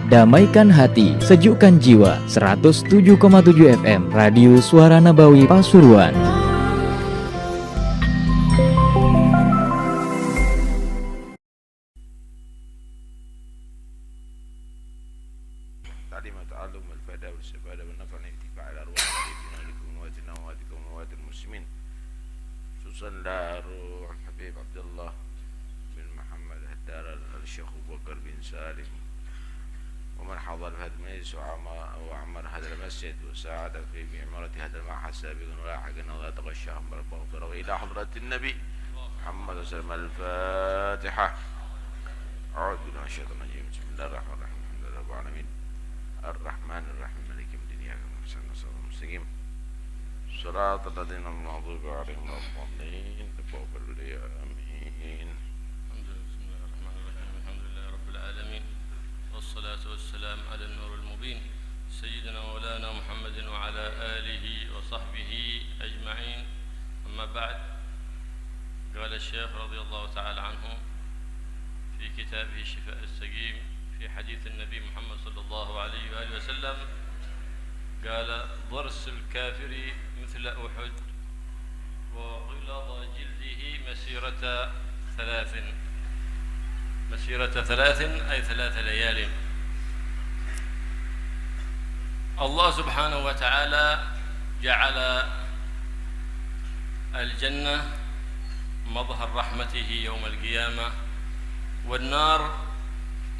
Damaikan hati, sejukkan jiwa. 107,7 FM Radio Suara Nabawi Pasuruan. Habib Abdullah bin Muhammad Haddar al-Syekh Abu Bakar bin Salim ومن حضر في هذا المجلس وعمر هذا المسجد وساعد في بعمارة هذا المعهد سابقا ولاحقا ولا تغشاهم بالمغفرة وإلى حضرة النبي محمد صلى الله عليه وسلم. الفاتحة. أعوذ بالله من الشيطان الرجيم. بسم الله الرحمن الرحيم. الحمد لله رب العالمين الرحمن الرحيم مالك يوم الدين إياك نعبد وإياك نستعين المستقيم صراط الذين أنعمت عليهم غير المغضوب عليهم تقبل لي آمين. بسم الله الرحمن الرحيم. الحمد لله رب العالمين والصلاة والسلام على النور المبين سيدنا مولانا محمد وعلى آله وصحبه أجمعين. أما بعد، قال الشيخ رضي الله تعالى عنه في كتابه شفاء السقيم في حديث النبي محمد صلى الله عليه وآله وسلم، قال: ضرس الكافر مثل أحد وغلظ جلده مسيرة ثلاث أي 3 ليال. الله سبحانه وتعالى جعل الجنة مظهر رحمته يوم القيامة، والنار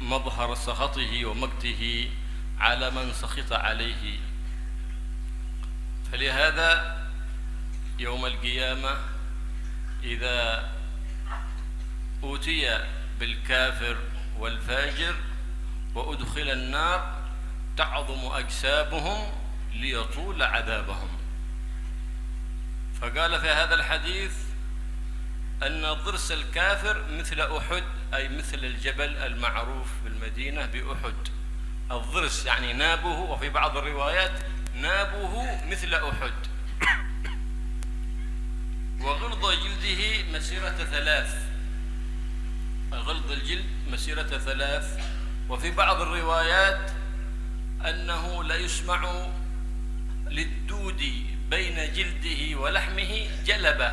مظهر سخطه ومقته على من سخط عليه. فلهذا يوم القيامة إذا أوتي بالكافر والفاجر وأدخل النار تعظم أجسامهم ليطول عذابهم. فقال في هذا الحديث أن ضرس الكافر مثل أحد، أي مثل الجبل المعروف بالمدينة بأحد. الضرس يعني نابه، وفي بعض الروايات نابه مثل أحد. وغلظ جلده مسيرة 3، غلظ الجلد مسيرة 3. وفي بعض الروايات أنه لا يسمع للدود بين جلده ولحمه جلبة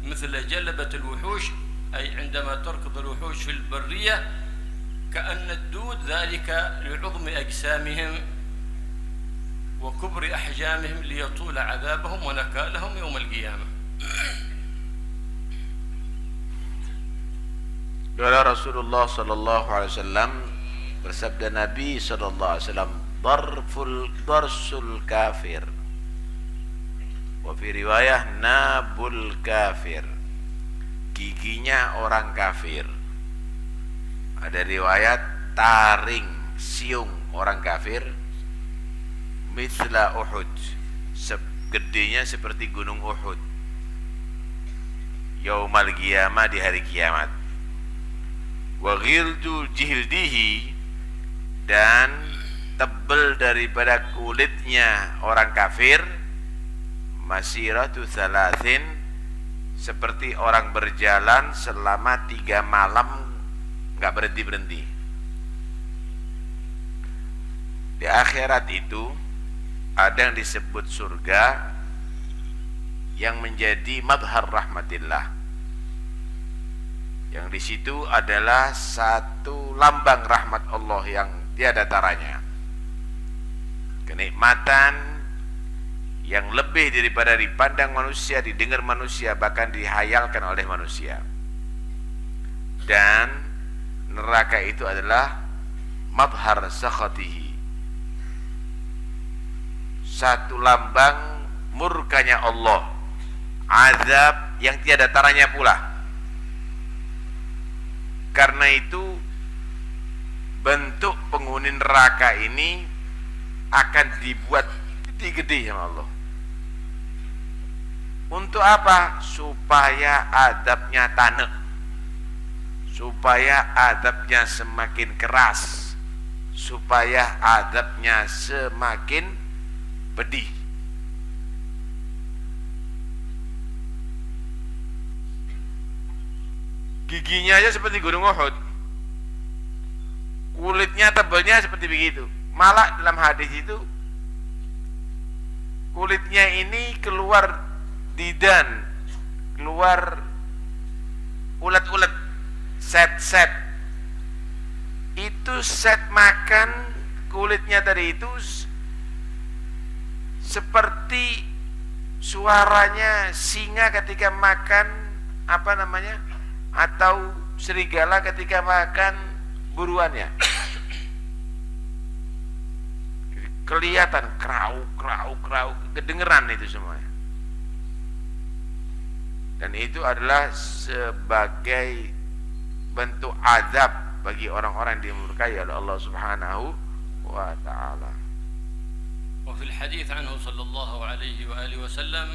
مثل جلبة الوحوش، أي عندما تركض الوحوش في البرية كأن الدود ذلك لعظم أجسامهم وكبر أحجامهم ليطول عذابهم ونكالهم يوم القيامة. Qala Rasulullah sallallahu alaihi wasallam, bersabda Nabi sallallahu alaihi wasallam, darsul kafir. Wa fi riwayah nabul kafir, giginya orang kafir. Ada riwayat taring siung orang kafir, mithla Uhud, gedenya seperti gunung Uhud. Yaumal qiyamah, di hari kiamat. Wa ghildu jildihi, dan tebal daripada kulitnya orang kafir, masiratu 3, seperti orang berjalan selama 3 malam nggak berhenti-berhenti. Di akhirat itu ada yang disebut surga yang menjadi madhar rahmatillah, yang di situ adalah satu lambang rahmat Allah yang tiada taranya, kenikmatan yang lebih daripada dipandang manusia, didengar manusia, bahkan dihayalkan oleh manusia. Dan neraka itu adalah madhar sakhatihi, satu lambang murkanya Allah, azab yang tiada taranya pula. Karena itu bentuk penghuni neraka ini akan dibuat gede-gede sama Allah. Untuk apa? Supaya adabnya tanek, supaya adabnya semakin keras, supaya adabnya semakin pedih. giginya aja seperti gunung Uhud, kulitnya tebalnya seperti begitu. Malah dalam hadis itu kulitnya ini keluar didan, keluar ulet-ulet, set-set. Itu set makan kulitnya tadi itu seperti suaranya singa ketika makan atau serigala ketika makan buruannya. Kelihatan krau, kedengeran itu semuanya. Dan itu adalah sebagai bentuk azab bagi orang-orang yang dimurkai oleh Allah Subhanahu wa ta'ala. وفي الحديث عنه صلى الله عليه وآله وسلم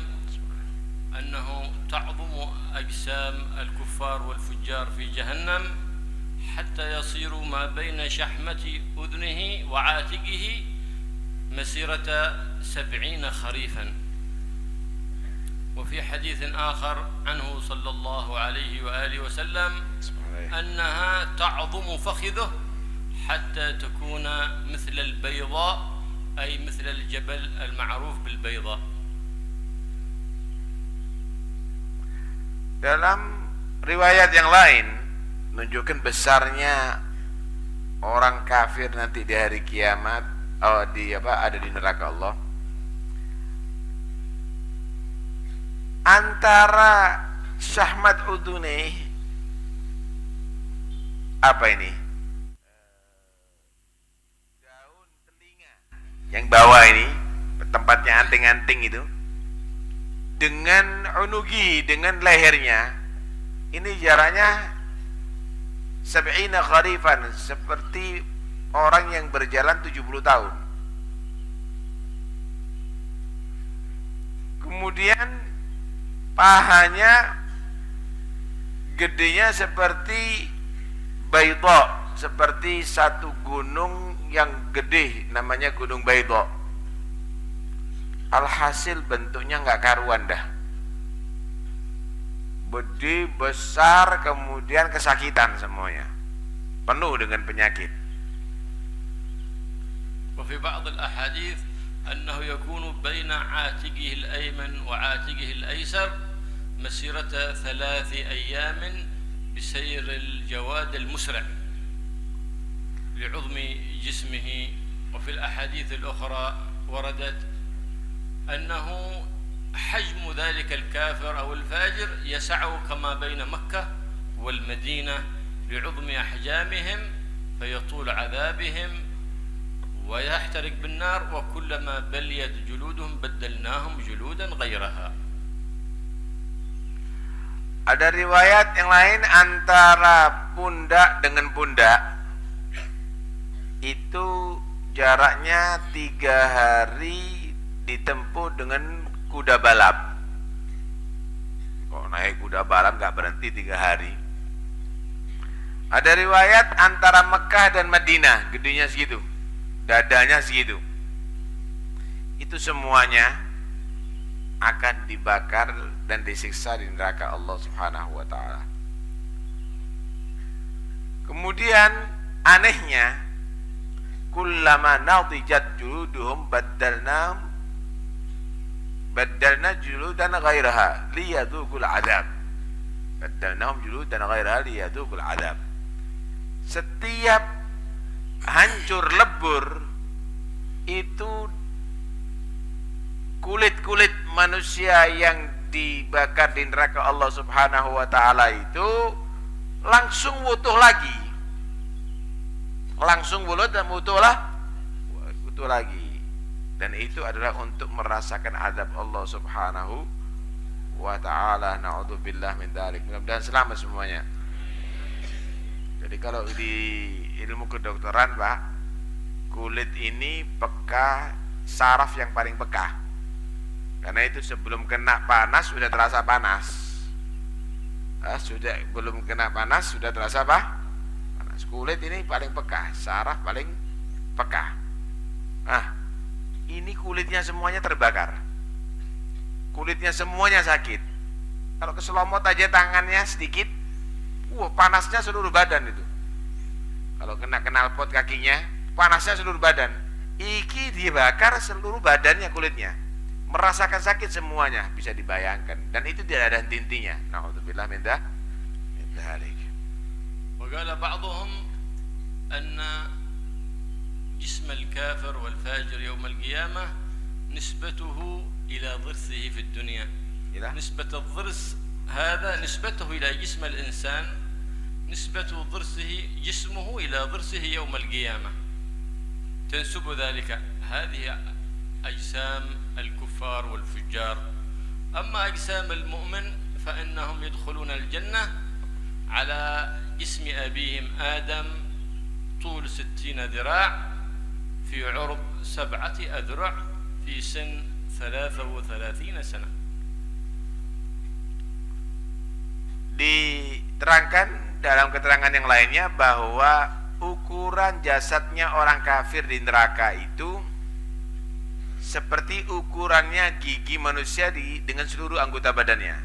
أنه تعظم أجسام الكفار والفجار في جهنم حتى يصير ما بين شحمة أذنه وعاتقه مسيرة 70 خريفا. وفي حديث آخر عنه صلى الله عليه وآله وسلم أنها تعظم فخذه حتى تكون مثل البيضاء أي مثل الجبل المعروف بالبيضاء. Dalam riwayat yang lain menunjukkan besarnya orang kafir nanti di hari kiamat, ada di neraka Allah. Antara syahmat udune, apa ini? Daun telinga yang bawah ini, tempatnya anting-anting itu, dengan unugi, dengan lehernya, ini jaraknya 70 kharifan, seperti orang yang berjalan 70 tahun. Kemudian pahanya gedenya seperti Baydha, seperti satu gunung yang gede, namanya Gunung Baydha. Alhasil bentuknya nggak karuan dah, gede, besar, kemudian kesakitan semuanya, penuh dengan penyakit. وفي بعض الأحاديث أنه يكون بين عاتقه الأيمن وعاتقه الأيسر مسيرة 3 أيام بسير الجواد المسرع لعظم جسمه. وفي الأحاديث الأخرى وردت أنه حجم ذلك الكافر أو الفاجر يسعه كما بين مكة والمدينة لعظم أحجامهم فيطول عذابهم ويحترق بالنار وكلما بليت جلودهم بدلناهم جلودا غيرها. Ada riwayat yang lain antara pundak dengan pundak itu jaraknya 3 hari ditempuh dengan kuda balap. Kok naik kuda balap gak berhenti 3 hari. Ada riwayat antara Mekah dan Madinah, gedenya segitu, dadanya segitu. Itu semuanya akan dibakar dan disiksa di neraka Allah Subhanahu wa ta'ala. Kemudian anehnya, kullama nadijat juluduhum baddalna juludan ghairaha liyadhuqul adab. Baddalnahum juludan ghairaha liyadhuqul adab. Setiap hancur lebur itu kulit-kulit manusia yang dibakar di neraka Allah Subhanahu wa ta'ala itu langsung utuh lagi, langsung utuh lagi. Dan itu adalah untuk merasakan azab Allah Subhanahu wa ta'ala. Na'udzubillah min dzalik. Mudah-mudahan selamat semuanya. Jadi kalau di ilmu kedokteran, Pak, kulit ini peka, saraf yang paling peka. Karena itu sebelum kena panas sudah terasa panas. Belum kena panas sudah terasa apa? Panas. Kulit ini paling peka, saraf paling peka. Ini kulitnya semuanya terbakar. Kulitnya semuanya sakit. Kalau keselomot aja tangannya sedikit Wah, panasnya seluruh badan itu. Kalau kena knalpot kakinya, panasnya seluruh badan. Iki dibakar seluruh badannya, kulitnya. Merasakan sakit semuanya, bisa dibayangkan. Dan itu tidak ada henti-hentinya. Na'udzubillah min dzalik. وقال بعضهم أن جسم الكافر والفاجر يوم القيامة نسبته إلى ضرسه في الدنيا. نسبة الضرس هذا نسبته إلى جسم الإنسان، نسبة ضرسه جسمه إلى ضرسه يوم القيامة، تنسب ذلك. هذه أجسام الكفار والفجار. أما أجسام المؤمن فإنهم يدخلون الجنة على جسم أبيهم آدم طول 60 ذراع في عرض 7 أذرع في سن 33 سنة. Diterangkan dalam keterangan yang lainnya bahwa ukuran jasadnya orang kafir di neraka itu seperti ukurannya gigi manusia dengan seluruh anggota badannya.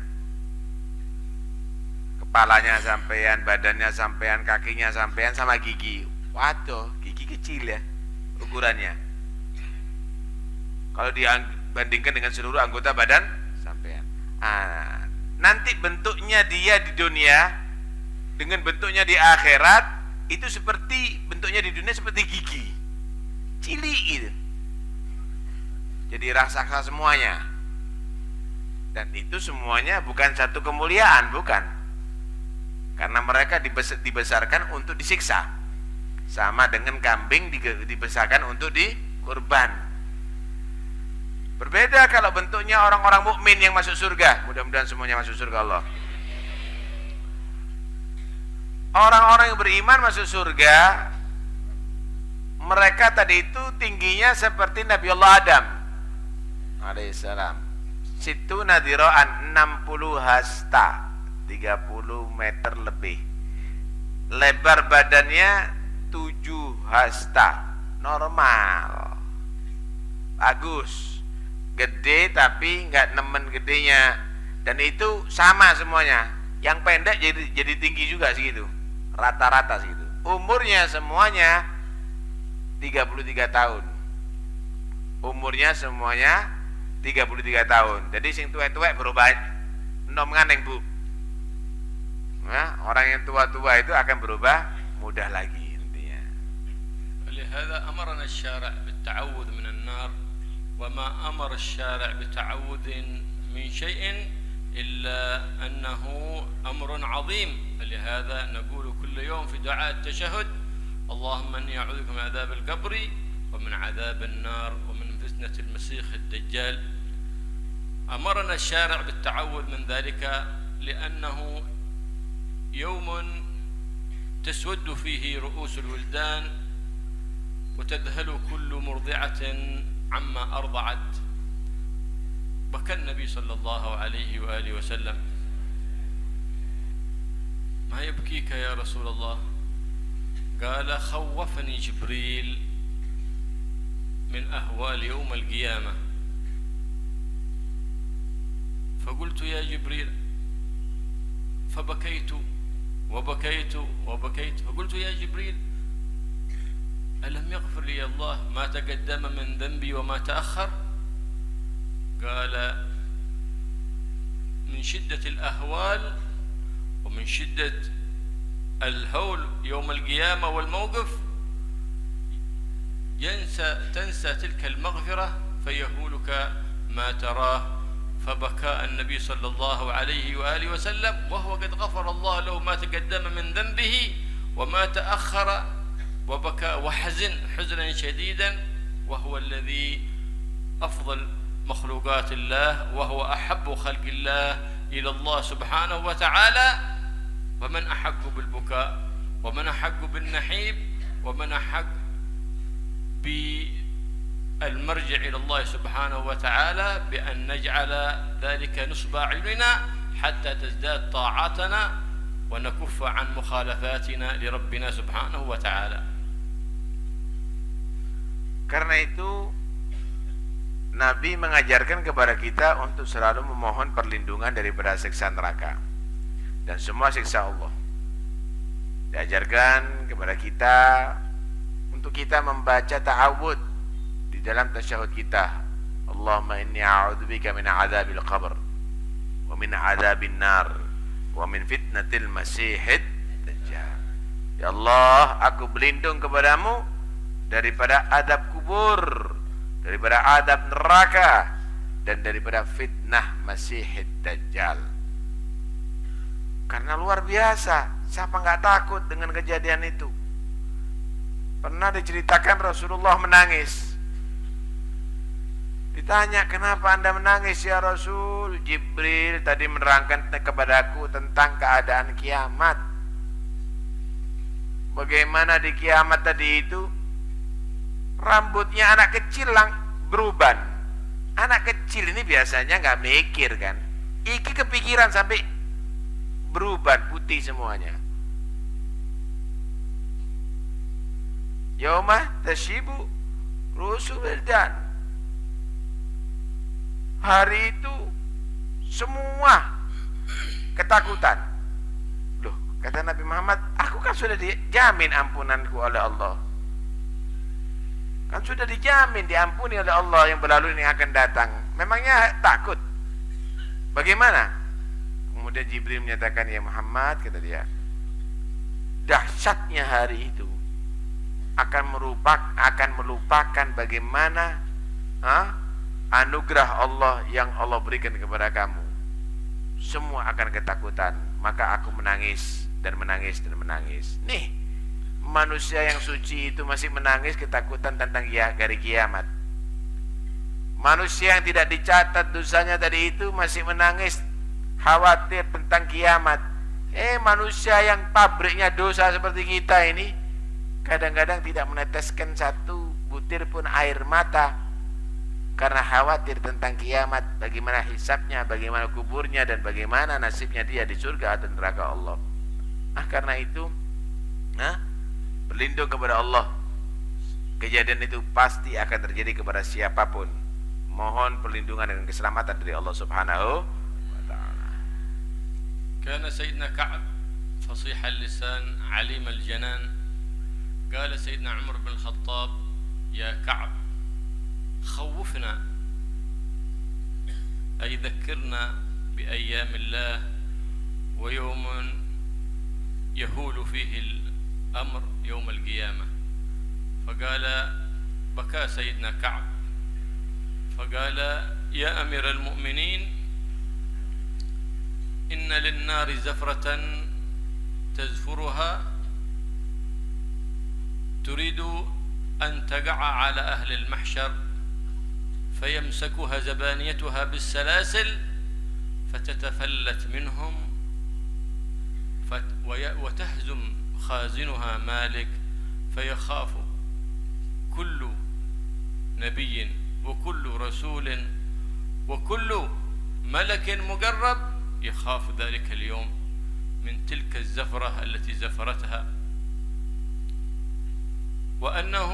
Kepalanya sampean, badannya sampean, kakinya sampean, sama gigi. Waduh, gigi kecil ya ukurannya. Kalau dibandingkan dengan seluruh anggota badan sampean. Nanti bentuknya dia di dunia dengan bentuknya di akhirat itu seperti bentuknya di dunia seperti gigi cilik gitu. Jadi raksasa semuanya. Dan itu semuanya bukan satu kemuliaan, bukan. Karena mereka dibesarkan untuk disiksa. Sama dengan kambing dibesarkan untuk dikurban. Berbeda kalau bentuknya orang-orang mukmin yang masuk surga. Mudah-mudahan semuanya masuk surga Allah. Orang-orang yang beriman masuk surga, mereka tadi itu tingginya seperti Nabi Allah Adam alaihissalam. Situ nadiraan 60 hasta, 30 meter lebih. Lebar badannya 7 hasta, normal, bagus. Gede tapi nggak nemen gedenya, dan itu sama semuanya. Yang pendek jadi tinggi juga segitu, rata-rata segitu. Umurnya semuanya 33 tahun. Umurnya semuanya 33 tahun. Jadi sing tuwek-tuwek berubah enom nganeng, Bu. Nah, orang yang tua-tua itu akan berubah mudah lagi intinya. ولهذا أمرنا الشارع بالتعوذ من النار وما أمر الشارع بتعوذ من شيء إلا أنه أمر عظيم. فلهذا نقول كل يوم في دعاء التشهد اللهم إني أعوذ بك من عذاب القبر ومن عذاب النار ومن فتنة المسيح الدجال. أمرنا الشارع بالتعوذ من ذلك لأنه يوم تسود فيه رؤوس الولدان وتذهل كل مرضعة عما أرضعت. بكى النبي صلى الله عليه وآله وسلم: ما يبكيك يا رسول الله؟ قال: خوفني جبريل من أهوال يوم القيامة. فقلت يا جبريل، فبكيت وبكيت وبكيت. فقلت يا جبريل، ألم يغفر لي الله ما تقدم من ذنبي وما تأخر؟ قال: من شدة الأهوال ومن شدة الهول يوم القيامة والموقف تنسى تلك المغفرة فيهولك ما تراه. فبكى النبي صلى الله عليه وآله وسلم وهو قد غفر الله له ما تقدم من ذنبه وما تأخر، وبكى وحزن حزنا شديدا، وهو الذي أفضل مخلوقات الله وهو أحب خلق الله إلى الله سبحانه وتعالى. ومن أحق بالبكاء ومن أحق بالنحيب ومن أحق بالمرجع إلى الله سبحانه وتعالى بأن نجعل ذلك نصب أعيننا حتى تزداد طاعاتنا ونكف عن مخالفاتنا لربنا سبحانه وتعالى. Karena itu Nabi mengajarkan kepada kita untuk selalu memohon perlindungan daripada siksa neraka dan semua siksa Allah. Diajarkan kepada kita untuk kita membaca ta'awud di dalam tasyahud kita. Allahumma inni a'udzubika min adzabil qabr wa min adzabin nar wa min fitnatil masiihid dajjal. Ya Allah, aku berlindung kepadamu daripada adab kubur, daripada adab neraka, dan daripada fitnah Masiihid Dajjal. Karena luar biasa, siapa nggak takut dengan kejadian itu? Pernah diceritakan Rasulullah menangis. Ditanya, kenapa Anda menangis ya Rasul? Jibril tadi menerangkan kepadaku tentang keadaan kiamat. Bagaimana di kiamat tadi itu rambutnya anak kecil beruban. Anak kecil ini biasanya nggak mikir kan, iki kepikiran sampai beruban putih semuanya. Yaumah tashibu rusul wildan. Hari itu semua ketakutan. Loh, kata Nabi Muhammad, aku kan sudah dijamin ampunanku oleh Allah. Kan sudah dijamin diampuni oleh Allah yang berlalu ini akan datang. Memangnya takut? Bagaimana? Kemudian Jibril menyatakan, ya Muhammad, kata dia, dahsyatnya hari itu akan melupakan bagaimana anugerah Allah yang Allah berikan kepada kamu. Semua akan ketakutan. Maka aku menangis dan menangis dan menangis. Nih, manusia yang suci itu masih menangis ketakutan tentang hari kiamat. Manusia yang tidak dicatat dosanya tadi itu masih menangis khawatir tentang kiamat. Manusia yang pabriknya dosa seperti kita ini kadang-kadang tidak meneteskan satu butir pun air mata karena khawatir tentang kiamat, bagaimana hisabnya, bagaimana kuburnya, dan bagaimana nasibnya dia di surga atau neraka Allah. Karena itu berlindung kepada Allah. Kejadian itu pasti akan terjadi kepada siapapun. Mohon perlindungan dengan keselamatan dari Allah Subhanahu wa ta'ala. Kana Sayyidina Ka'ab fasih al-lisan, alim al-janan. Qala Sayyidina Umar bin Khattab, ya Ka'ab, خوفنا أي ذكرنا بأيام الله ويوم يهول فيه الأمر يوم القيامة. فقال بكى سيدنا كعب فقال يا أمير المؤمنين إن للنار زفرة تزفرها تريد أن تقع على أهل المحشر فيمسكها زبانيتها بالسلاسل فتتفلت منهم وتهزم خازنها مالك فيخاف كل نبي وكل رسول وكل ملك مقرب يخاف ذلك اليوم من تلك الزفرة التي زفرتها، وأنه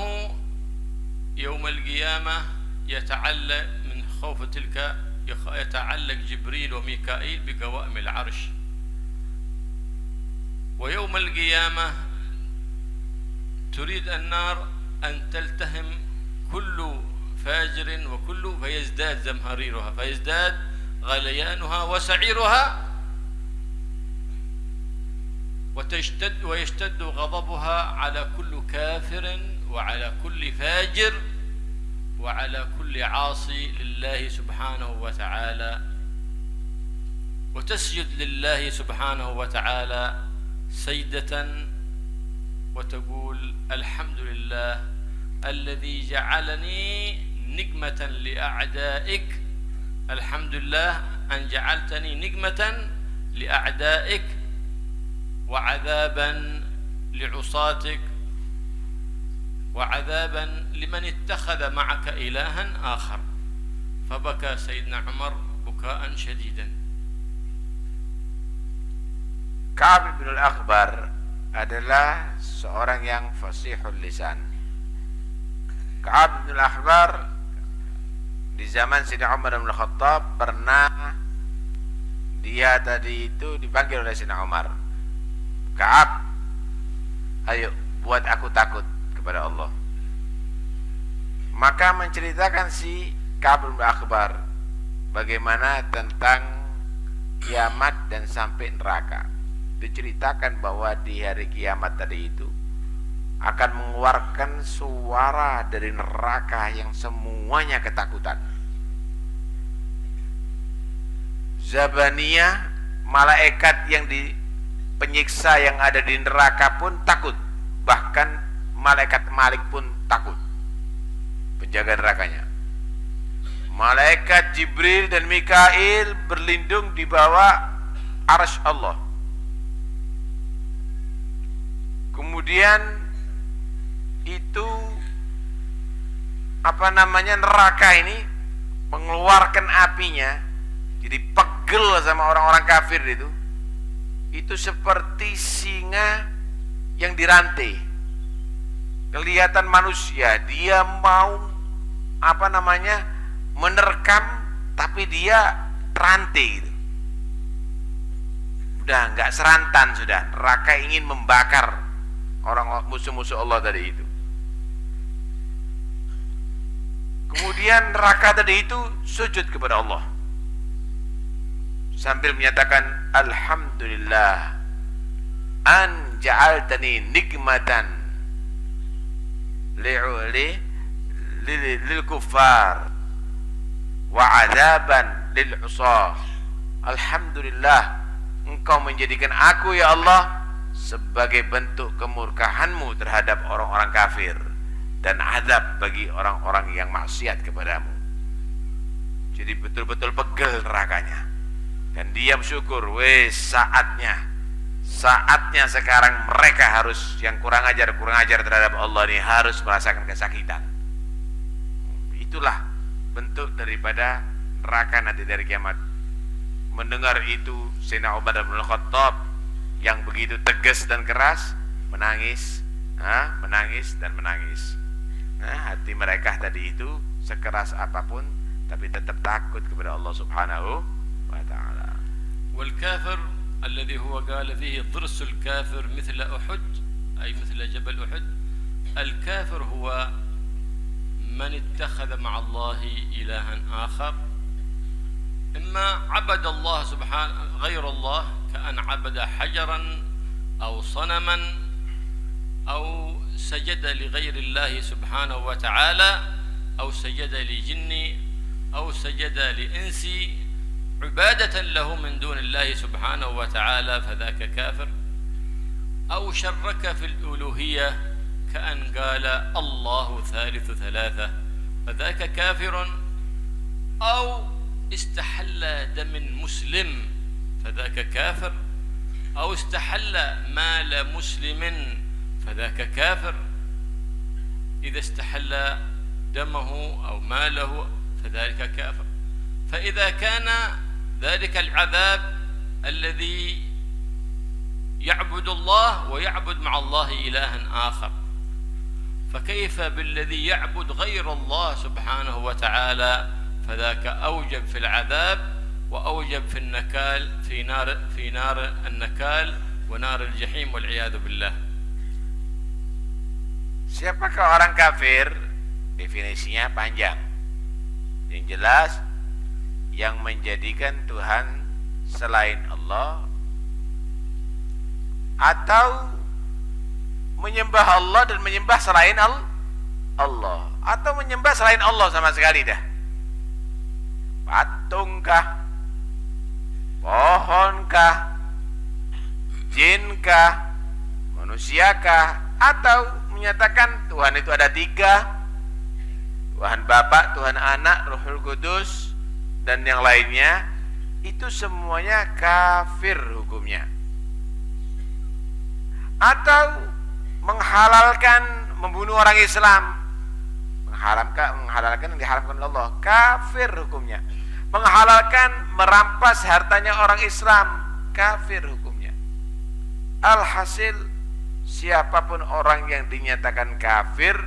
يوم القيامة يتعلق من خوف تلك يتعلق جبريل وميكائيل بقوائم العرش، ويوم القيامة تريد النار أن تلتهم كل فاجر وكل فيزداد زمهريرها فيزداد غليانها وسعيرها ويشتد غضبها على كل كافر وعلى كل فاجر وعلى كل عاصي لله سبحانه وتعالى، وتسجد لله سبحانه وتعالى سجدة وتقول الحمد لله الذي جعلني نقمة لأعدائك، الحمد لله أن جعلتني نقمة لأعدائك وعذابا لعصاتك وعذابا لمن اتخذ معك إلها آخر. فبكى سيدنا عمر بكاء شديدا. Ka'ab bin al-Akhbar adalah seorang yang fasihul lisan. Ka'ab bin al-Akhbar di zaman Sayyidina Umar bin Khattab pernah dia tadi itu dipanggil oleh Sayyidina Umar. Ka'ab, ayo buat aku takut kepada Allah. Maka menceritakan si Ka'ab bin Akhbar bagaimana tentang kiamat dan sampai neraka. Diceritakan bahwa di hari kiamat tadi itu akan mengeluarkan suara dari neraka yang semuanya ketakutan. Zabaniyah, malaikat yang penyiksa yang ada di neraka pun takut. Bahkan malaikat Malik pun takut, penjaga nerakanya. Malaikat Jibril dan Mikail berlindung di bawah arsy Allah. Kemudian itu neraka ini mengeluarkan apinya, jadi pegel sama orang-orang kafir itu seperti singa yang dirantai. Kelihatan manusia, dia mau menerkam, tapi dia rantai gitu. Udah nggak serantan, sudah neraka ingin membakar orang musuh-musuh Allah tadi itu. Kemudian neraka tadi itu sujud kepada Allah sambil menyatakan alhamdulillah an ja'altani nikmatan lil kuffar wa adzaban lil usah. Alhamdulillah, engkau menjadikan aku ya Allah sebagai bentuk kemurkahanmu terhadap orang-orang kafir dan azab bagi orang-orang yang maksiat kepadamu. Jadi betul-betul pegel nerakanya. Dan dia bersyukur, saatnya sekarang mereka harus, yang kurang ajar terhadap Allah ini harus merasakan kesakitan. Itulah bentuk daripada neraka nanti dari kiamat. Mendengar itu Sayyidina Umar bin Khattab yang begitu tegas dan keras menangis dan menangis. Hati mereka tadi itu sekeras apapun tapi tetap takut kepada Allah Subhanahu wa ta'ala. والكافر الذي هو قال فيه ضرس الكافر مثل أحد أي مثل جبل أحد. الكافر هو من اتخذ مع الله إلها آخر، إما عبد الله سبحانه غير الله كأن عبد حجرا أو صنما أو سجد لغير الله سبحانه وتعالى أو سجد لجن أو سجد لإنس عبادة له من دون الله سبحانه وتعالى، فذاك كافر. أو شرك في الألوهية كأن قال الله ثالث ثلاثة، فذاك كافر. أو استحل دم مسلم، فذاك كافر. أو استحل مال مسلم، فذاك كافر. إذا استحل دمه أو ماله فذلك كافر. فإذا كان ذلك العذاب الذي يعبد الله ويعبد مع الله إلها آخر، فكيف بالذي يعبد غير الله سبحانه وتعالى؟ فذاك أوجب في العذاب وأوجب في النكال في نار النكال ونار الجحيم والعياذ بالله. Siapakah orang kafir? Definisinya panjang. Yang jelas, yang menjadikan Tuhan selain Allah atau menyembah Allah dan menyembah selain Allah, atau menyembah selain Allah sama sekali dah. Patungkah, pohonkah, jinkah, manusiakah, atau menyatakan Tuhan itu ada 3, Tuhan Bapa, Tuhan Anak, Ruhul Kudus, dan yang lainnya, itu semuanya kafir hukumnya. Atau menghalalkan membunuh orang Islam, menghalalkan yang diharamkan oleh Allah, kafir hukumnya. Menghalalkan merampas hartanya orang Islam, kafir hukumnya. Alhasil, siapapun orang yang dinyatakan kafir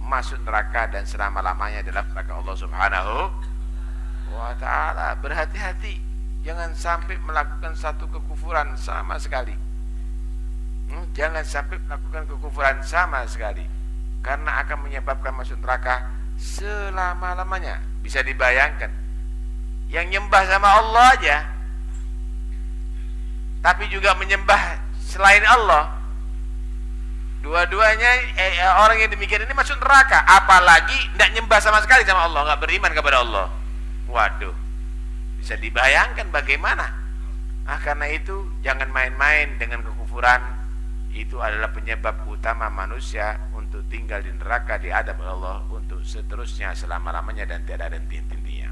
masuk neraka dan selama-lamanya dalam neraka Allah Subhanahu wa ta'ala. Berhati-hati, jangan sampai melakukan satu kekufuran sama sekali. jangan sampai melakukan kekufuran sama sekali, karena akan menyebabkan masuk neraka selama-lamanya. Bisa dibayangkan, yang nyembah sama Allah aja, tapi juga menyembah selain Allah, dua-duanya orang yang demikian ini masuk neraka. Apalagi tidak nyembah sama sekali sama Allah, nggak beriman kepada Allah. Waduh, bisa dibayangkan bagaimana. Karena itu jangan main-main dengan kekufuran. Itu adalah penyebab utama manusia untuk tinggal di neraka, diadab oleh Allah untuk seterusnya selama-lamanya dan tidak ada henti-hentinya.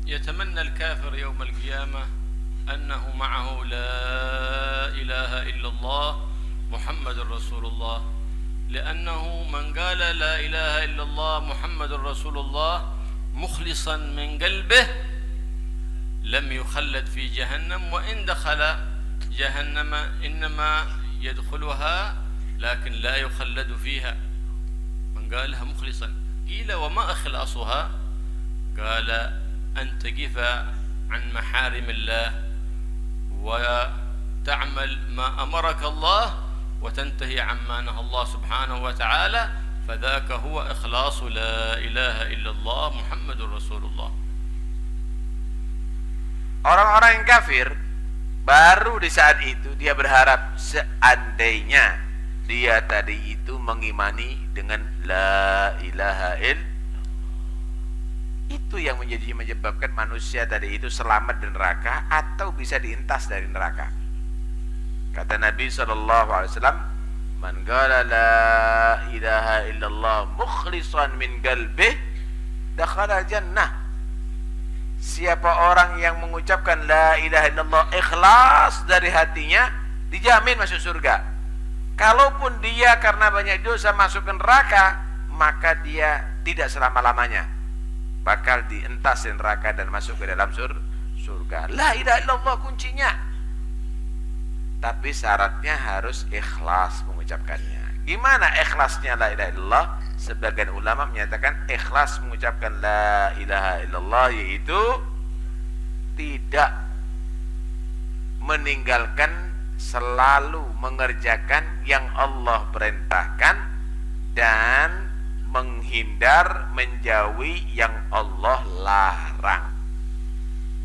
يتمنى الكافر يوم القيامة أنه معه لا إله إلا الله محمد رسول الله، لأنه من قال لا إله إلا الله محمد رسول الله مخلصا من قلبه لم يخلد في جهنم، وإن دخل جهنم إنما يدخلها لكن لا يخلد فيها. من قالها مخلصا. قيل وما إخلاصها؟ قال أن تقف عن محارم الله وتعمل ما أمرك الله وتنتهي عما نهى الله سبحانه وتعالى، فذاك هو إخلاص لا إله إلا الله محمد رسول الله. Orang-orang yang kafir baru di saat itu dia berharap seandainya dia tadi itu mengimani dengan la ilaha illallah. Itu yang menyebabkan manusia tadi itu selamat dari neraka atau bisa dientas dari neraka. Kata Nabi SAW, man qala la ilaha illallah mukhlishan min qalbih dakhala jannah. Siapa orang yang mengucapkan la ilaha illallah ikhlas dari hatinya, dijamin masuk surga. Kalaupun dia karena banyak dosa masuk ke neraka, maka dia tidak selama-lamanya, bakal dientas di neraka dan masuk ke dalam surga. La ilaha illallah kuncinya. Tapi syaratnya harus ikhlas mengucapkannya. Gimana ikhlasnya la ilaha illallah? Sebagian ulama menyatakan ikhlas mengucapkan la ilaha illallah yaitu tidak meninggalkan, selalu mengerjakan yang Allah perintahkan dan menghindar, menjauhi yang Allah larang.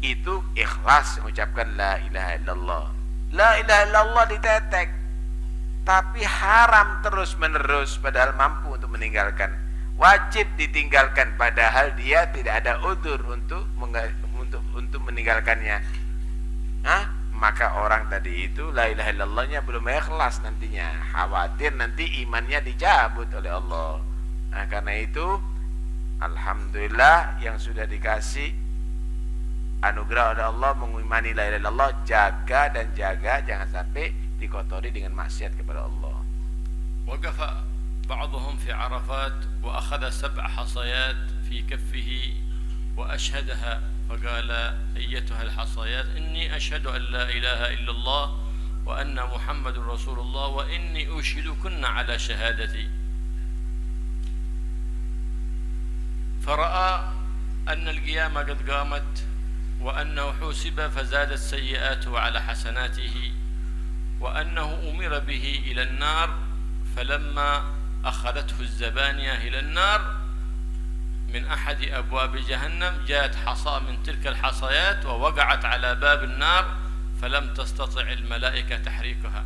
Itu ikhlas mengucapkan la ilaha illallah. La ilaha illallah ditetek, tapi haram terus menerus padahal mampu untuk meninggalkan. Wajib ditinggalkan padahal dia tidak ada udzur untuk meninggalkannya. Maka orang tadi itu la ilaha illallahnya belum ikhlas, nantinya khawatir nanti imannya dicabut oleh Allah. Karena itu alhamdulillah yang sudah dikasih anugerah oleh Allah mengimani la ilaha illallah, jaga dan jaga jangan sampai dikotori dengan maksiat kepada Allah. وقف بعضهم في عرفات وأخذ 7 حصيات في كفه وأشهدها فقال أيتها الحصيات إني أشهد أن لا إله إلا الله وأن محمد رسول الله وإني أشهدكن على شهادتي. فرأى أن القيامة قد قامت وأنه حوسب فزادت سيئاته على حسناته وأنه أمر به إلى النار، فلما أخذته الزبانية إلى النار من أحد أبواب جهنم جاءت حصى من تلك الحصيات ووقعت على باب النار فلم تستطع الملائكة تحريكها،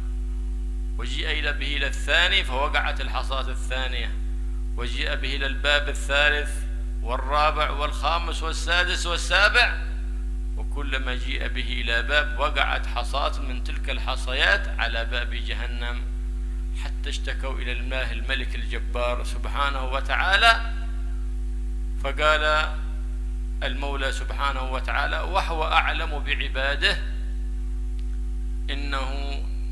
وجيء به إلى الثاني فوقعت الحصاة الثانية، وجيء به إلى الباب الثالث والرابع والخامس والسادس والسابع، وكلما جيء به إلى باب وقعت حصاة من تلك الحصيات على باب جهنم، حتى اشتكوا إلى الله الملك الجبار سبحانه وتعالى، فقال المولى سبحانه وتعالى وهو أعلم بعباده إنه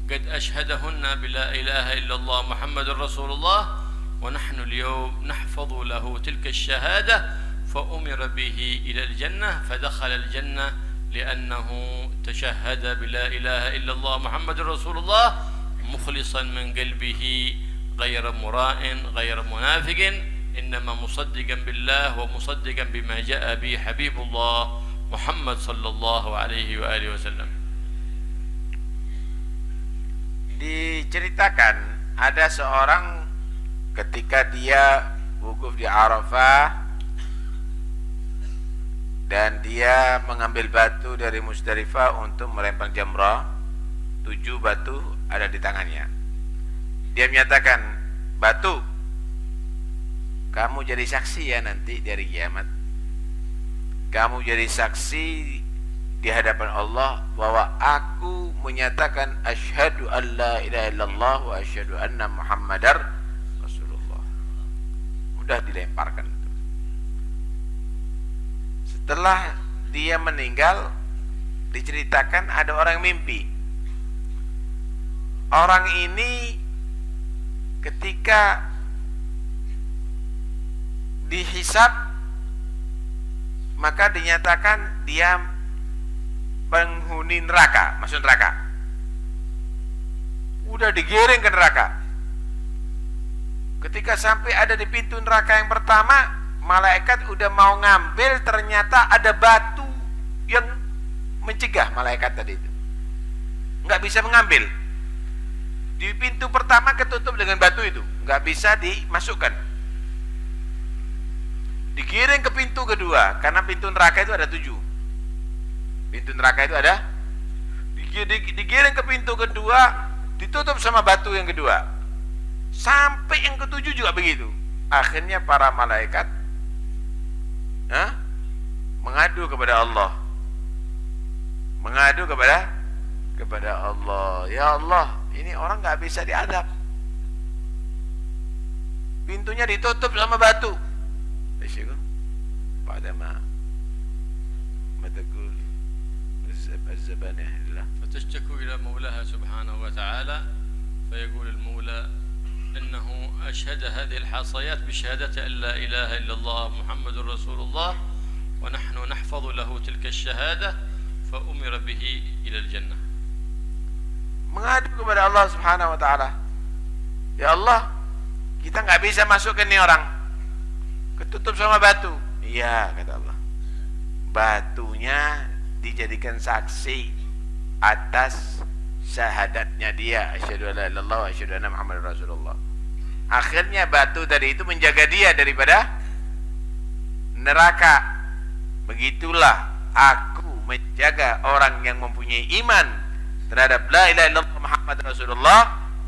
قد أشهدهن بلا إله إلا الله محمد رسول الله، ونحن اليوم نحفظ له تلك الشهادة، فأمر به إلى الجنة فدخل الجنة لأنه تشهد بلا إله إلا الله محمد رسول الله مخلصا من قلبه غير مراء غير منافق، إنما مصدقا بالله ومصدقا بما جاء به حبيب الله محمد صلى الله عليه وآله وسلم. Diceritakan ada seorang ketika dia wukuf di Arafah dan dia mengambil batu dari Musdalifah untuk melempar jamrah. 7 batu ada di tangannya. Dia menyatakan, batu, kamu jadi saksi ya nanti di hari kiamat. Kamu jadi saksi di hadapan Allah bahwa aku menyatakan asyhadu an la ilaha illallah wa asyhadu anna muhammadar rasulullah. Mudah dilemparkan. Setelah dia meninggal, diceritakan ada orang mimpi. Orang ini ketika dihisab maka dinyatakan dia penghuni neraka, masuk neraka. Udah digiring ke neraka. Ketika sampai ada di pintu neraka yang pertama, malaikat udah mau ngambil, ternyata ada batu yang mencegah malaikat tadi itu. Nggak bisa mengambil. Di pintu pertama ketutup dengan batu itu, nggak bisa dimasukkan. Digiring ke pintu kedua, karena pintu neraka itu ada 7. Pintu neraka itu ada. Digiring ke pintu kedua, ditutup sama batu yang kedua. Sampai yang ke-7 juga begitu. Akhirnya para malaikat mengadu kepada Allah. Mengadu kepada Allah. Ya Allah, ini orang nggak bisa diadab. Pintunya ditutup sama batu. Padahal تقول الزبانية لله فتشتكو إلى مولاها سبحانه وتعالى فيقول المولى إنه أشهد هذه الحصيات بشهادة أن لا إله إلا الله محمد رسول الله ونحن نحفظ له تلك الشهادة فأمر به إلى الجنة. Mengadu kepada Allah Subhanahu wa taala. Ya Allah, kita nggak bisa masuk ke ini orang. Ketutup sama batu. Iya, kata Allah. Batunya dijadikan saksi atas syahadatnya dia, asyhadu alla ilaha illallah wa asyhadu anna muhammadar rasulullah. Akhirnya batu tadi itu menjaga dia daripada neraka. Begitulah aku menjaga orang yang mempunyai iman terhadap la ilaha illallah Muhammad Rasulullah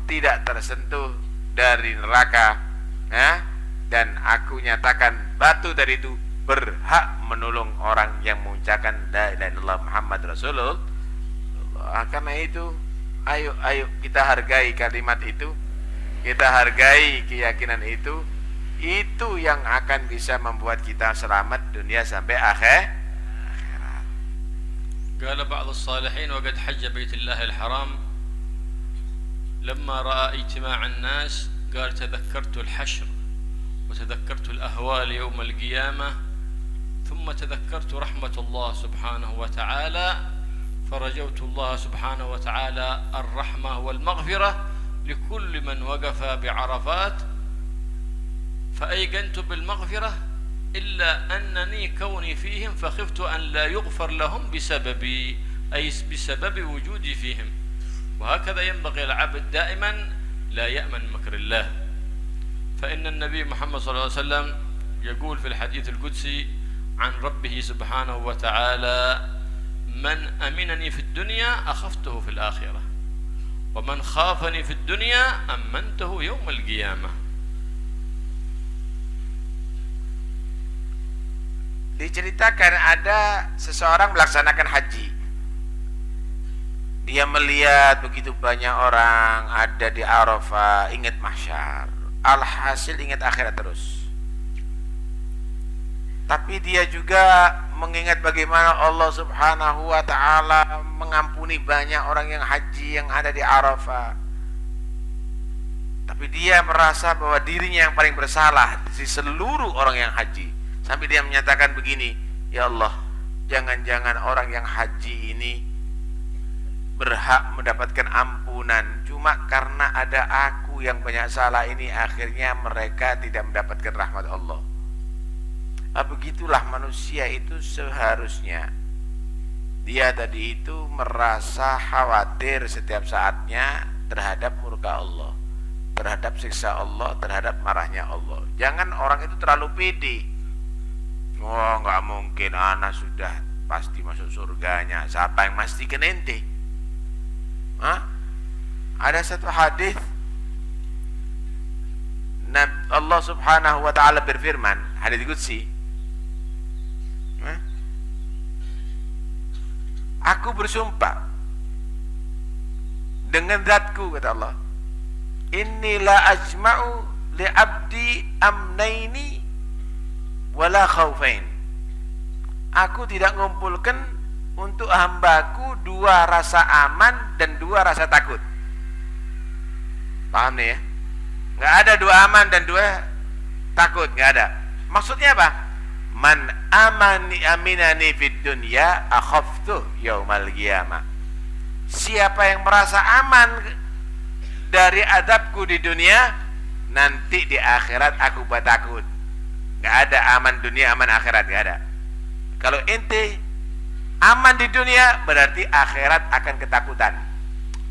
tidak tersentuh dari neraka, dan aku nyatakan batu tadi itu berhak menolong orang yang mengucapkan la ilaha illallah Muhammad Rasulullah. Karena itu ayo kita hargai kalimat itu, kita hargai keyakinan itu yang akan bisa membuat kita selamat dunia sampai akhirat. قال بعض الصالحين وقد حج بيت الله الحرام لما رأى اجتماع الناس قال تذكرت الحشر وتذكرت الأهوال يوم القيامة ثم تذكرت رحمة الله سبحانه وتعالى فرجوت الله سبحانه وتعالى الرحمة والمغفرة لكل من وقف بعرفات فأيقنت بالمغفرة إلا أنني كوني فيهم فخفت أن لا يغفر لهم بسببي أي بسبب وجودي فيهم. وهكذا ينبغي العبد دائما لا يأمن مكر الله، فإن النبي محمد صلى الله عليه وسلم يقول في الحديث القدسي عن ربه سبحانه وتعالى من أمنني في الدنيا أخفته في الآخرة ومن خافني في الدنيا أمنته يوم القيامة. Diceritakan ada seseorang melaksanakan haji. Dia melihat begitu banyak orang ada di Arafah, ingat mahsyar. Alhasil ingat akhirat terus. Tapi dia juga mengingat bagaimana Allah Subhanahu wa taala mengampuni banyak orang yang haji yang ada di Arafah. Tapi dia merasa bahwa dirinya yang paling bersalah di seluruh orang yang haji. Sampai dia menyatakan begini, ya Allah, jangan-jangan orang yang haji ini berhak mendapatkan ampunan, cuma karena ada aku yang banyak salah ini akhirnya mereka tidak mendapatkan rahmat Allah. Begitulah manusia itu seharusnya. Dia tadi itu merasa khawatir setiap saatnya terhadap murka Allah, terhadap siksa Allah, terhadap marahnya Allah. Jangan orang itu terlalu pede. Oh, nggak mungkin, anak sudah pasti masuk surganya. Siapa yang pastikan ente? Hah? Ada satu hadis Allah Subhanahu wa ta'ala berfirman, hadis qudsi, aku bersumpah dengan zatku, kata Allah, inni la ajma'u li abdi amnaini wala khaufain. Aku tidak mengumpulkan untuk hambaku dua rasa aman dan dua rasa takut. Paham nih ya? Nggak ada dua aman dan dua takut, nggak ada. Maksudnya apa? Man aminani fid dunya akhaftu yaumal qiyamah. Siapa yang merasa aman dari adabku di dunia, nanti di akhirat aku buat takut. Nggak ada aman dunia, aman akhirat, nggak ada. Kalau ente aman di dunia, berarti akhirat akan ketakutan.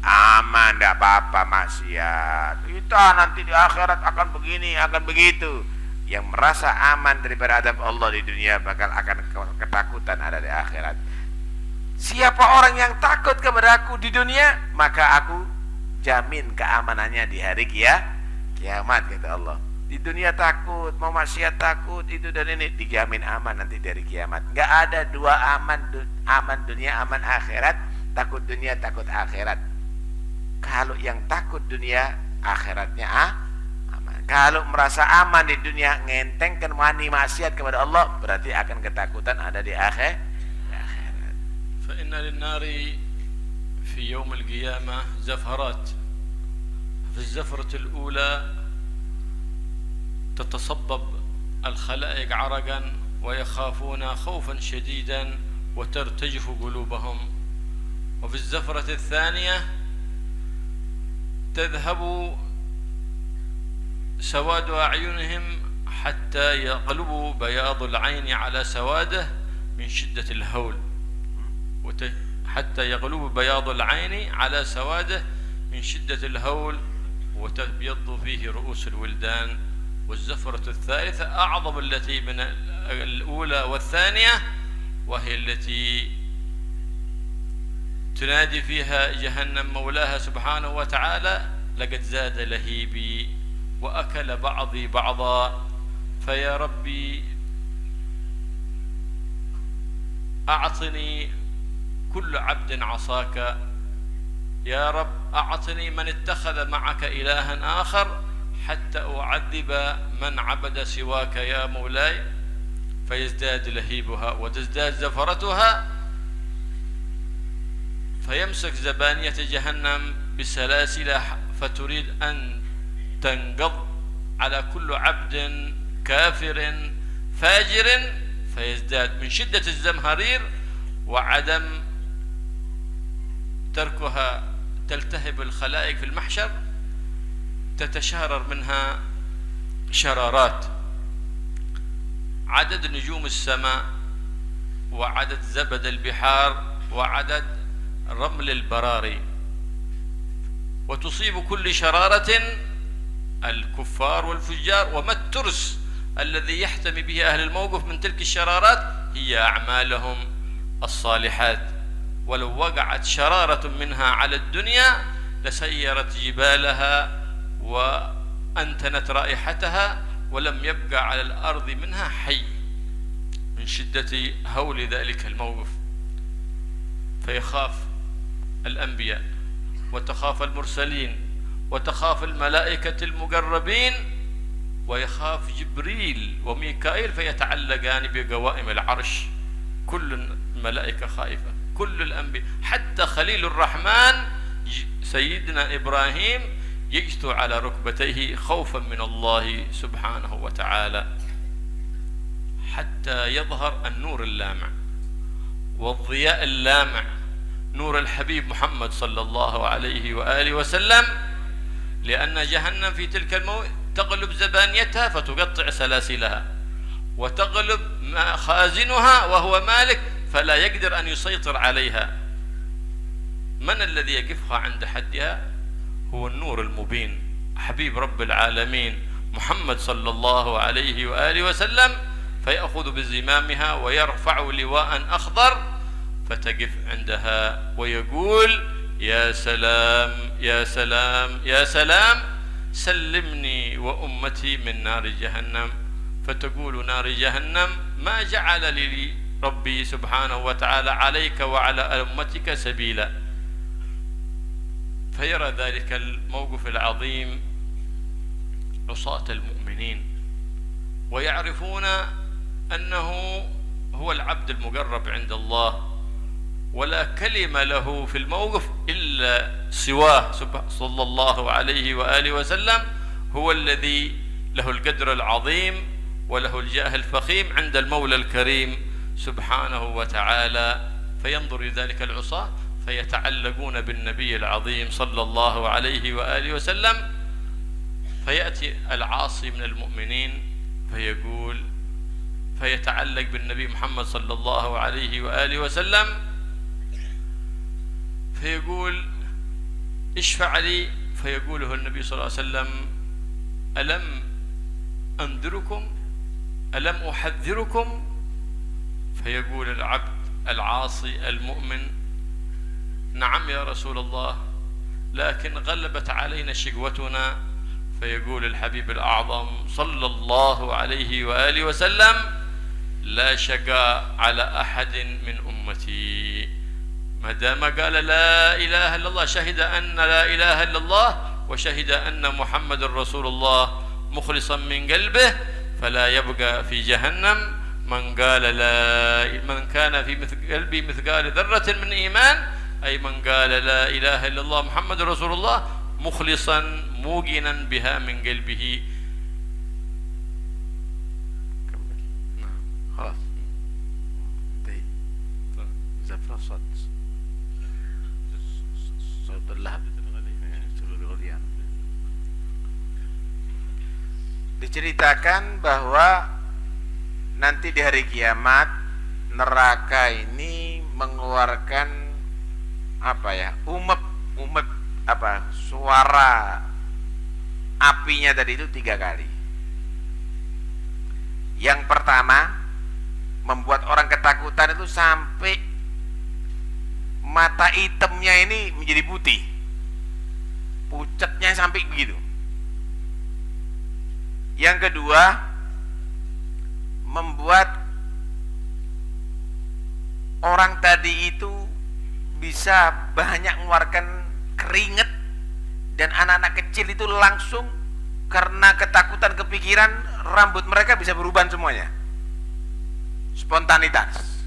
Aman, tidak apa-apa maksiat, kita nanti di akhirat akan begini, akan begitu. Yang merasa aman daripada adab Allah di dunia, bakal akan ketakutan ada di akhirat. Siapa orang yang takut kepada aku di dunia, maka aku jamin keamanannya di hari kiamat, kata Allah. Di dunia takut, mau maksiat takut, itu dan ini, dijamin aman nanti dari kiamat. Nggak ada dua aman, aman dunia, aman akhirat. Takut dunia, takut akhirat. Kalau yang takut dunia, akhiratnya aman. Kalau merasa aman di dunia, ngentengkan wani maksiat kepada Allah, berarti akan ketakutan ada di akhirat. Fa inna lin-nari fi yaum al-qiyamah zafarat. Fi az-zafrah al-ula تتصبب الخلائق عرقا ويخافون خوفا شديدا وترتجف قلوبهم. وفي الزفرة الثانية تذهب سواد أعينهم حتى يغلب بياض العين على سواده من شدة الهول، حتى يغلب بياض العين على سواده من شدة الهول وتبيض فيه رؤوس الولدان. والزفرة الثالثة أعظم التي من الأولى والثانية، وهي التي تنادي فيها جهنم مولاها سبحانه وتعالى لقد زاد لهيبي وأكل بعضي بعضا، فيا ربي أعطني كل عبد عصاك، يا رب أعطني من اتخذ معك إلها آخر حتى أعذب من عبد سواك يا مولاي، فيزداد لهيبها وتزداد زفرتها، فيمسك زبانية جهنم بسلاسل فتريد أن تنقض على كل عبد كافر فاجر، فيزداد من شدة الزمهرير وعدم تركها تلتهب الخلائق في المحشر، تتشارر منها شرارات، عدد نجوم السماء وعدد زبد البحار وعدد رمل البراري، وتصيب كل شرارة الكفار والفجار. وما الترس الذي يحتمي به أهل الموقف من تلك الشرارات هي أعمالهم الصالحات، ولو وقعت شرارة منها على الدنيا لسيرت جبالها وأنتنت رائحتها ولم يبقى على الأرض منها حي من شدة هول ذلك الموقف. فيخاف الأنبياء وتخاف المرسلين وتخاف الملائكة المقربين ويخاف جبريل وميكائيل، فيتعلقان بقوائم العرش. كل الملائكة خائفة، كل الأنبياء، حتى خليل الرحمن سيدنا إبراهيم يجثو على ركبتيه خوفا من الله سبحانه وتعالى، حتى يظهر النور اللامع والضياء اللامع، نور الحبيب محمد صلى الله عليه وآله وسلم. لأن جهنم في تلك الموت تغلب زبانيتها فتقطع سلاسلها، وتغلب خازنها وهو مالك فلا يقدر أن يسيطر عليها. من الذي يقفها عند حدها؟ هو النور المبين حبيب رب العالمين محمد صلى الله عليه وآله وسلم، فيأخذ بزمامها ويرفع لواء أخضر فتقف عندها ويقول: يا سلام يا سلام يا سلام، سلمني وأمتي من نار جهنم. فتقول نار جهنم: ما جعل لي ربي سبحانه وتعالى عليك وعلى أمتك سبيلا. فيرى ذلك الموقف العظيم عصاة المؤمنين، ويعرفون أنه هو العبد المقرب عند الله، ولا كلمة له في الموقف إلا سواه صلى الله عليه وآله وسلم، هو الذي له القدر العظيم وله الجاه الفخيم عند المولى الكريم سبحانه وتعالى. فينظر ذلك العصاة فيتعلقون بالنبي العظيم صلى الله عليه وآله وسلم، فيأتي العاصي من المؤمنين فيقول، فيتعلق بالنبي محمد صلى الله عليه وآله وسلم فيقول: اشفع لي. فيقوله النبي صلى الله عليه وسلم: ألم أنذركم؟ ألم أحذركم؟ فيقول العبد العاصي المؤمن: نعم يا رسول الله، لكن غلبت علينا شقوتنا. فيقول الحبيب الأعظم صلى الله عليه وآله وسلم: لا شقاء على أحد من أمتي ما دام قال لا إله إلا الله، شهد أن لا إله إلا الله وشهد أن محمد رسول الله مخلصا من قلبه، فلا يبقى في جهنم من قال من كان في قلبه مثقال ذرة من إيمان، أي من قال لا إله إلا الله محمد رسول الله مخلصا موقنا بها من قلبه. خلاص انتهي. زفرة صوت اللهب diceritakan bahwa nanti di hari kiamat neraka ini mengeluarkan suara apinya tadi itu 3 kali. Yang pertama membuat orang ketakutan itu sampai mata hitamnya ini menjadi putih, pucatnya sampai begitu. Yang kedua membuat orang tadi itu bisa banyak mengeluarkan keringat, dan anak-anak kecil itu langsung karena ketakutan kepikiran rambut mereka bisa berubah semuanya, spontanitas.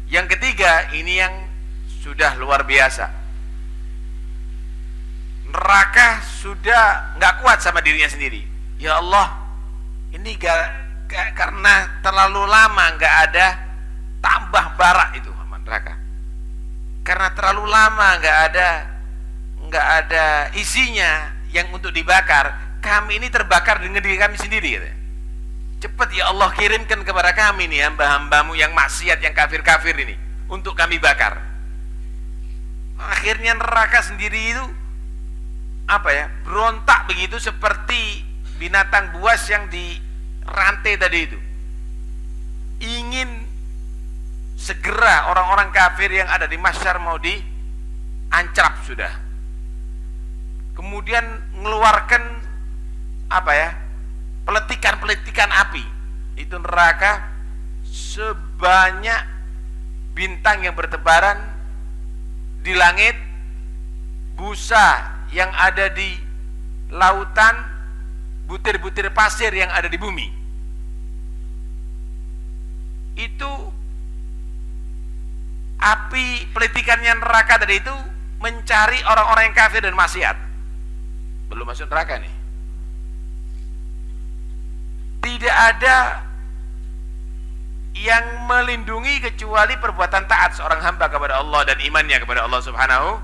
Yang ketiga ini yang sudah luar biasa, neraka sudah nggak kuat sama dirinya sendiri. Ya Allah, ini karena terlalu lama nggak ada tambah bara itu sama neraka, karena terlalu lama nggak ada isinya yang untuk dibakar, kami ini terbakar dengan diri kami sendiri. Cepat ya Allah, kirimkan kepada kami nih hamba-hambamu yang maksiat, yang kafir-kafir ini untuk kami bakar. Akhirnya neraka sendiri itu berontak begitu, seperti binatang buas yang dirantai tadi itu, ingin segera orang-orang kafir yang ada di mahsyar mau diancap sudah. Kemudian mengeluarkan peletikan-peletikan api. Itu neraka sebanyak bintang yang bertebaran di langit, busa yang ada di lautan, butir-butir pasir yang ada di bumi. Itu api pelitikannya neraka tadi itu mencari orang-orang yang kafir dan maksiat. Belum masuk neraka nih. Tidak ada yang melindungi kecuali perbuatan taat seorang hamba kepada Allah dan imannya kepada Allah Subhanahu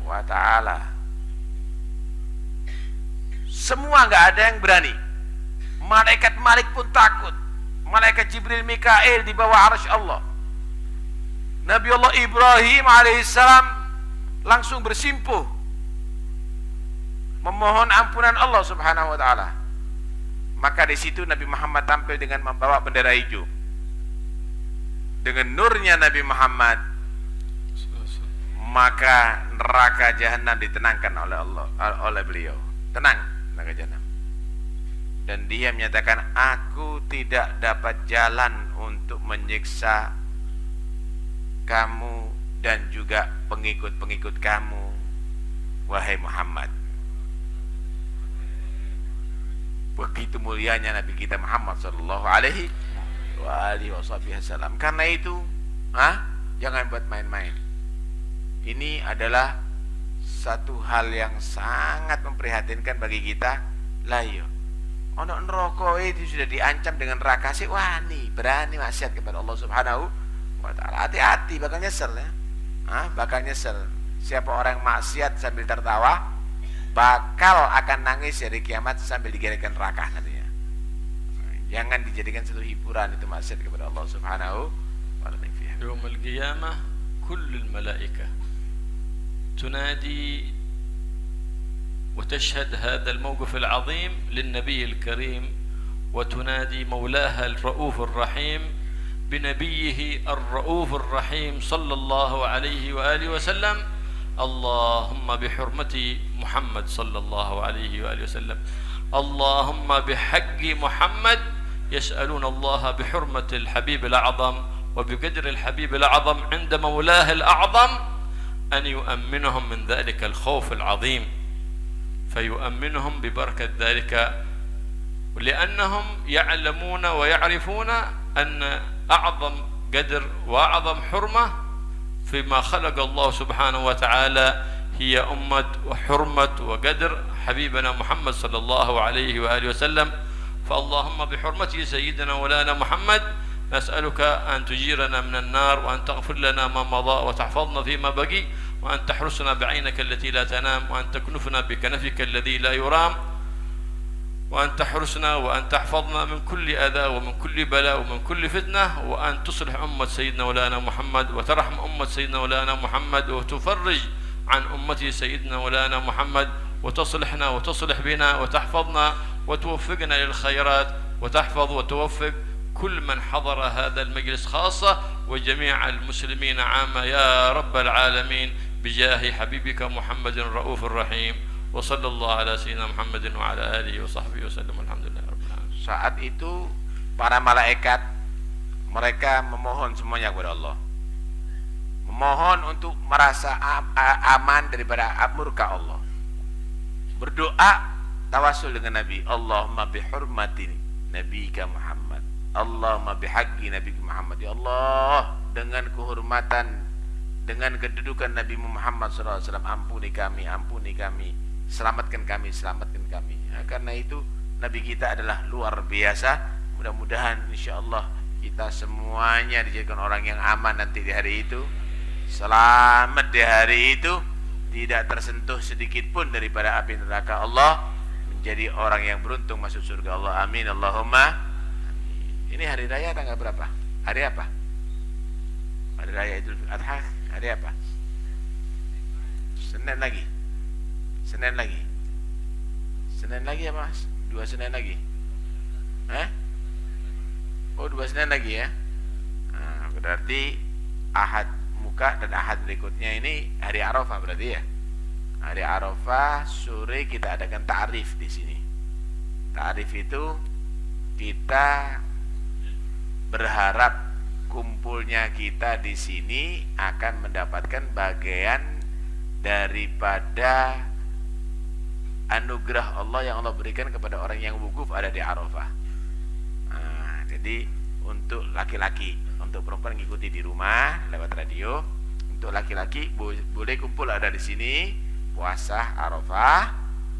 wa ta'ala. Semua nggak ada yang berani. Malaikat Malik pun takut. Malaikat Jibril, Mikail di bawah arsy Allah. Nabi Allah Ibrahim alaihissalam langsung bersimpuh memohon ampunan Allah Subhanahu wa taala. Maka di situ Nabi Muhammad tampil dengan membawa bendera hijau. Dengan nurnya Nabi Muhammad, maka neraka jahanam ditenangkan oleh Allah, oleh beliau. Tenang neraka jahanam. Dan dia menyatakan, aku tidak dapat jalan untuk menyiksa kamu dan juga pengikut-pengikut kamu, wahai Muhammad. Begitu mulianya Nabi kita Muhammad sallallahu alaihi wasallam. Karena itu, jangan buat main-main. Ini adalah satu hal yang sangat memprihatinkan bagi kita. Lah iya, ono neraka itu sudah diancam dengan neraka sih, wani berani maksiat kepada Allah Subhanahu wa taala. Hati-hati, bakal nyesel ya. Bakal nyesel. Siapa orang maksiat sambil tertawa, bakal akan nangis hari kiamat sambil digerakkan neraka nantinya. Jangan dijadikan satu hiburan itu maksiat kepada Allah Subhanahu wa taala. يوم القيامة كل الملائكة تنادي وتشهد هذا الموقف العظيم للنبي الكريم، وتنادي مولاها الرؤوف الرحيم بنبيه الرؤوف الرحيم صلى الله عليه وآله وسلم: اللهم بحرمة محمد صلى الله عليه وآله وسلم، اللهم بحق محمد، يسألون الله بحرمة الحبيب الأعظم وبقدر الحبيب الأعظم عند مولاه الأعظم أن يؤمنهم من ذلك الخوف العظيم، فيؤمنهم ببركة ذلك، لأنهم يعلمون ويعرفون أن أعظم قدر وأعظم حرمة فيما خلق الله سبحانه وتعالى هي أمة وحرمة وقدر حبيبنا محمد صلى الله عليه وآله وسلم. فاللهم بحرمته سيدنا ولانا محمد نسألك أن تجيرنا من النار، وأن تغفر لنا ما مضى، وتحفظنا فيما بقي، وأن تحرسنا بعينك التي لا تنام، وأن تكنفنا بكنفك الذي لا يرام، وأن تحرسنا وأن تحفظنا من كل أذى ومن كل بلاء ومن كل فتنة، وأن تصلح أمة سيدنا ولانا محمد، وترحم أمة سيدنا ولانا محمد، وتفرج عن أمتي سيدنا ولانا محمد، وتصلحنا وتصلح بنا وتحفظنا وتوفقنا للخيرات، وتحفظ وتوفق كل من حضر هذا المجلس خاصة وجميع المسلمين عامة يا رب العالمين، بجاه حبيبك محمد الرؤوف الرحيم، وصلى الله على سيدنا محمد وعلى آله وصحبه وسلم. Alhamdulillah rabbil alamin. Saat itu para malaikat mereka memohon semuanya kepada Allah, memohon untuk merasa aman daripada murka Allah, berdoa tawasul dengan Nabi, Allahumma bihurmati nabiyika Muhammad, Allahumma bihaqqi nabiyika Muhammad, ya Allah, dengan kehormatan, dengan kedudukan Nabi Muhammad SAW, ampuni kami, selamatkan kami, selamatkan kami. Karena itu Nabi kita adalah luar biasa. Mudah-mudahan insyaallah kita semuanya dijadikan orang yang aman nanti di hari itu, selamat di hari itu, tidak tersentuh sedikit pun daripada api neraka Allah, menjadi orang yang beruntung masuk surga Allah. Amin Allahumma. Ini hari raya tanggal berapa? Hari apa? Hari raya Idul Adha, hari apa? Senin lagi ya Mas? 2 Senin lagi? Oh 2 Senin lagi ya? Nah, berarti Ahad muka dan Ahad berikutnya ini hari Arafah berarti ya? Hari Arafah sore kita adakan ta'rif di sini. Ta'rif itu kita berharap kumpulnya kita di sini akan mendapatkan bagian daripada anugerah Allah yang Allah berikan kepada orang yang wukuf ada di Arafah. Nah, jadi untuk laki-laki, untuk perempuan ngikuti di rumah lewat radio. Untuk laki-laki boleh kumpul ada di sini puasa Arafah,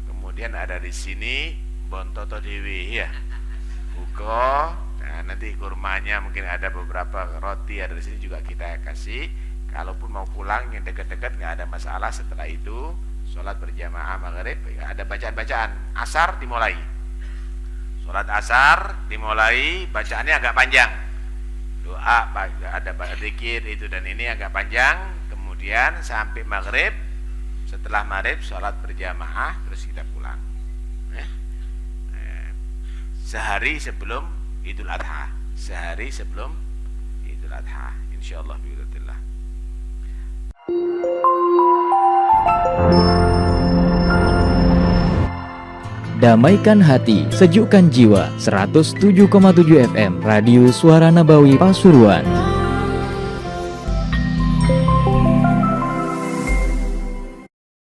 kemudian ada di sini bontoto dewi ya, buka. Nah, nanti kurmanya mungkin ada beberapa roti ada di sini juga kita kasih. Kalaupun mau pulang yang dekat-dekat nggak ada masalah. Setelah itu sholat berjamaah maghrib, ada bacaan-bacaan. Asar dimulai, sholat asar dimulai, bacaannya agak panjang. Doa ada zikir itu dan ini agak panjang. Kemudian sampai maghrib Setelah maghrib sholat berjamaah terus kita pulang. Sehari sebelum Idul Adha. Sehari sebelum Idul Adha. Insyaallah biidznillah. Damaikan hati, sejukkan jiwa. 107,7 FM Radio Suara Nabawi Pasuruan.